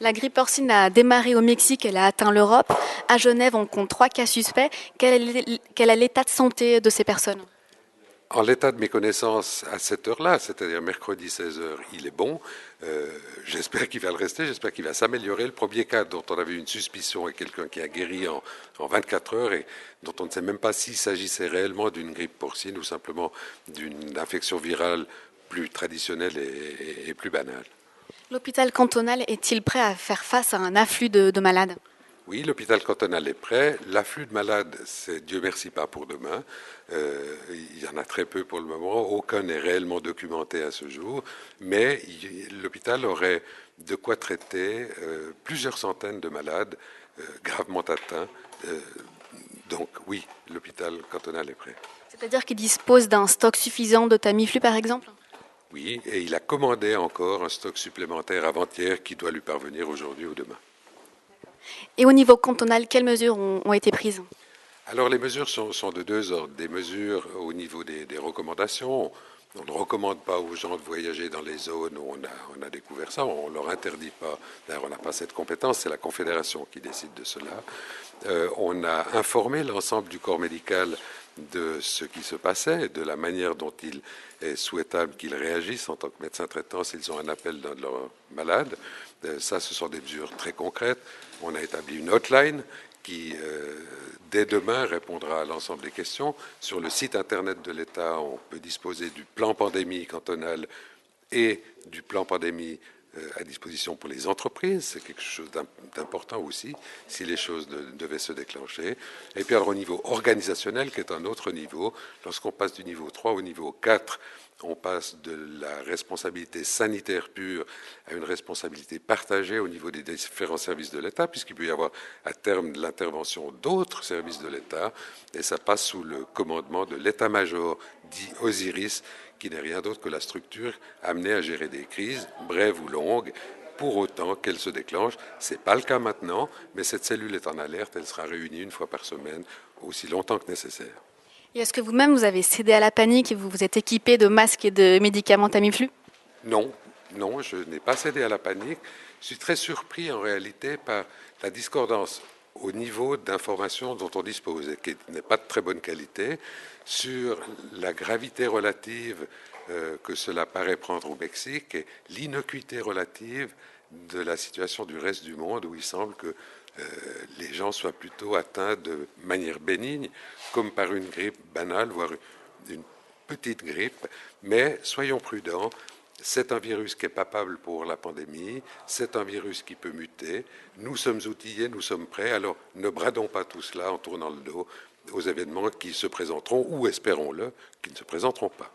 La grippe porcine a démarré au Mexique, elle a atteint l'Europe. À Genève, on compte 3 cas suspects. Quel est l'état de santé de ces personnes? En l'état de mes connaissances à cette heure-là, c'est-à-dire mercredi 16 heures, il est bon. J'espère qu'il va le rester, j'espère qu'il va s'améliorer. Le premier cas dont on avait une suspicion est quelqu'un qui a guéri en 24 heures et dont on ne sait même pas s'il s'agissait réellement d'une grippe porcine ou simplement d'une infection virale plus traditionnelle et plus banale. L'hôpital cantonal est-il prêt à faire face à un afflux de malades? Oui, l'hôpital cantonal est prêt. L'afflux de malades, c'est Dieu merci pas pour demain. Il y en a très peu pour le moment. Aucun n'est réellement documenté à ce jour. Mais l'hôpital aurait de quoi traiter plusieurs centaines de malades gravement atteints. Euh, donc oui, l'hôpital cantonal est prêt. C'est-à-dire qu'il dispose d'un stock suffisant de Tamiflu, par exemple? Oui, et il a commandé encore un stock supplémentaire avant-hier qui doit lui parvenir aujourd'hui ou demain. Et au niveau cantonal, quelles mesures ont été prises? Alors les mesures sont de deux ordres. Des mesures au niveau des recommandations. On ne recommande pas aux gens de voyager dans les zones où on a découvert ça. On ne leur interdit pas. D'ailleurs, on n'a pas cette compétence. C'est la Confédération qui décide de cela. On a informé l'ensemble du corps médical de ce qui se passait et de la manière dont il est souhaitable qu'ils réagissent en tant que médecins traitants s'ils ont un appel d'un de leurs malades. Ça, ce sont des mesures très concrètes. On a établi une hotline qui, dès demain, répondra à l'ensemble des questions. Sur le site Internet de l'État, on peut disposer du plan pandémie cantonal et du plan pandémie à disposition pour les entreprises. C'est quelque chose d'important aussi, si les choses devaient se déclencher. Et puis alors au niveau organisationnel, qui est un autre niveau, lorsqu'on passe du niveau 3 au niveau 4, on passe de la responsabilité sanitaire pure à une responsabilité partagée au niveau des différents services de l'État, puisqu'il peut y avoir à terme de l'intervention d'autres services de l'État, et ça passe sous le commandement de l'état-major dit Osiris, qui n'est rien d'autre que la structure amenée à gérer des crises, brèves ou longues, pour autant qu'elles se déclenchent. Ce n'est pas le cas maintenant, mais cette cellule est en alerte, elle sera réunie une fois par semaine, aussi longtemps que nécessaire. Et est-ce que vous-même, vous avez cédé à la panique et vous vous êtes équipé de masques et de médicaments Tamiflu? Non, non, je n'ai pas cédé à la panique. Je suis très surpris en réalité par la discordance au niveau d'informations dont on dispose et qui n'est pas de très bonne qualité sur la gravité relative que cela paraît prendre au Mexique et l'innocuité relative de la situation du reste du monde où il semble que les gens soient plutôt atteints de manière bénigne, comme par une grippe banale, voire une petite grippe. Mais soyons prudents, c'est un virus qui est papable pour la pandémie, c'est un virus qui peut muter. Nous sommes outillés, nous sommes prêts, alors ne bradons pas tout cela en tournant le dos aux événements qui se présenteront, ou espérons-le, qui ne se présenteront pas.